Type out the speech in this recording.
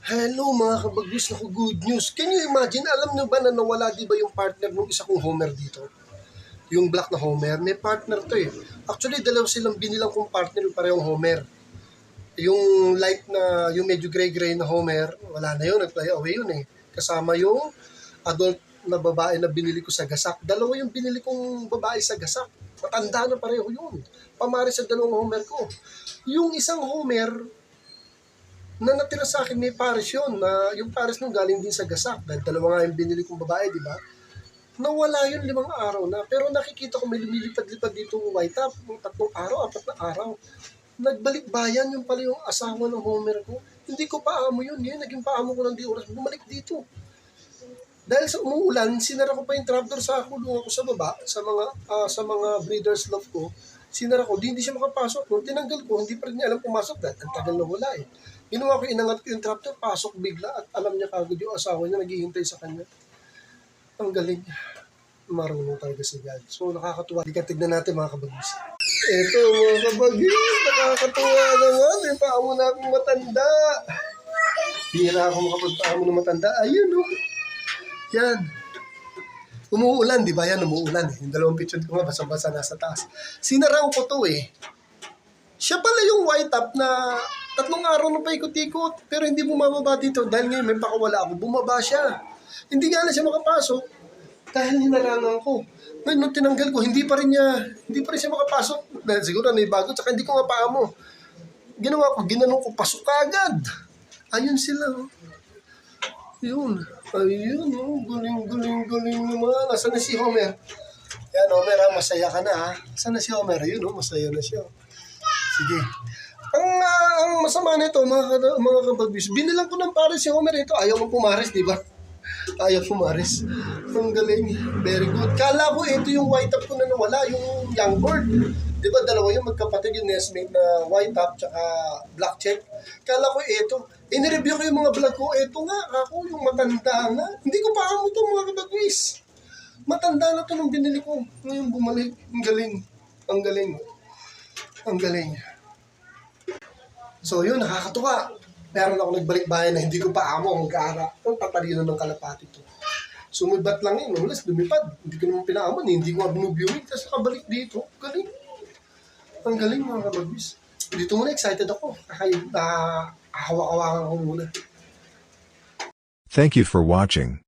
Hello mga kabagwis, naku, good news. Can you imagine, alam nyo ba na nawala di ba yung partner ng isa kong Homer dito? Yung black na Homer, may partner to eh. Actually, dalawa silang binilang kong partner yung parehong Homer. Yung light na, yung medyo gray-gray na Homer, wala na yun, nag-fly away yun eh. Kasama yung adult na babae na binili ko sa Gasak. Dalawa yung binili kong babae sa Gasak. Matanda na pareho yun. Pamari sa dalawang Homer ko. Yung isang Homer, na natira sa akin may pares yun, na yung pares nung galing din sa Gasak, dahil dalawa nga yung binili kong babae, di ba? Nawala yun 5 araw na, pero nakikita ko may lumilipad-lipad dito white top, 3 araw, 4 na araw. Nagbalik bayan yung pala yung asawa ng Homer ko. Hindi ko paamo yun, yun, naging paamo ko ng di oras, bumalik dito. Dahil sa umuulan, sinara ko pa yung trapdoor sa kulungan ko sa baba, sa mga breeders loft ko. Sinara ko, hindi siya makapasok. Nung tinanggal ko, hindi pa rin niya alam pumasok dahil ang tagal na wala eh. Ginawa ko, inangat ko yung trapdoor, pasok bigla at alam niya kagad yung asawa niya naghihintay sa kanya. Ang galing niya. Marunong talaga si God. So nakakatuwa. Di ka tignan natin mga kabagis. Ito mga kabagis, nakakatuwa naman. May paamo na akong matanda. Bihira ako makapagpaamo ng matanda. Ayun o. Yan. Umuulan, di ba? Yan, umuulan eh. Yung dalawang picture ko nga, basa-basa nasa taas. Sinaraw ko to eh. Siya pala yung white top na 3 araw na paikot-ikot, pero hindi bumababa dito dahil ngayon may pakawala ako. Bumaba siya. Hindi nga na siya makapasok dahil hinarangan ko. Ngayon, nung tinanggal ko, hindi pa rin siya makapasok. Dahil siguro na bago, tsaka hindi ko nga paamo. Ginawa ko, ginanong ko, pasok ka agad. Ayun sila. Oh. Yun. Ayun, oh. Galing naman. Nasaan na si Homer? Yan, Homer, ha? Masaya ka na, ha? Saan na si Homer? Ayun, oh. Masaya na siya. Sige. Ang masama nito, mga kabagbis, binilang ko ng pares si Homer ito. Ayaw mo pumares, di ba? Ayaw pumares. Ang galing. Very good. Kala ko ito yung white top ko na nawala, yung young bird. Di ba dalawa yung magkapatid, yung nestmate na white top tsaka black check. Kala ko ito. In-review ko yung mga vlog ko. Ito nga, ako yung matanda nga. Hindi ko pa amo ito mga kabagbis. Matanda na to nung binili ko. Ngayon bumalik. Ang galing. Ang galing. Ang galing. So yun, nakakatuwa. Meron ako nagbalik bayan na hindi ko pa amo ang gara. Ang tatalino ng kalapati to. Sumibat lang yun. Ulas, lumipad. Hindi ko naman pinaamon. Hindi ko nga binubiewing. Tapos nakabalik dito. Galing. Ang galing mga kabagis. Dito muna, excited ako. Hawak-hawakan ko muna. Thank you for watching.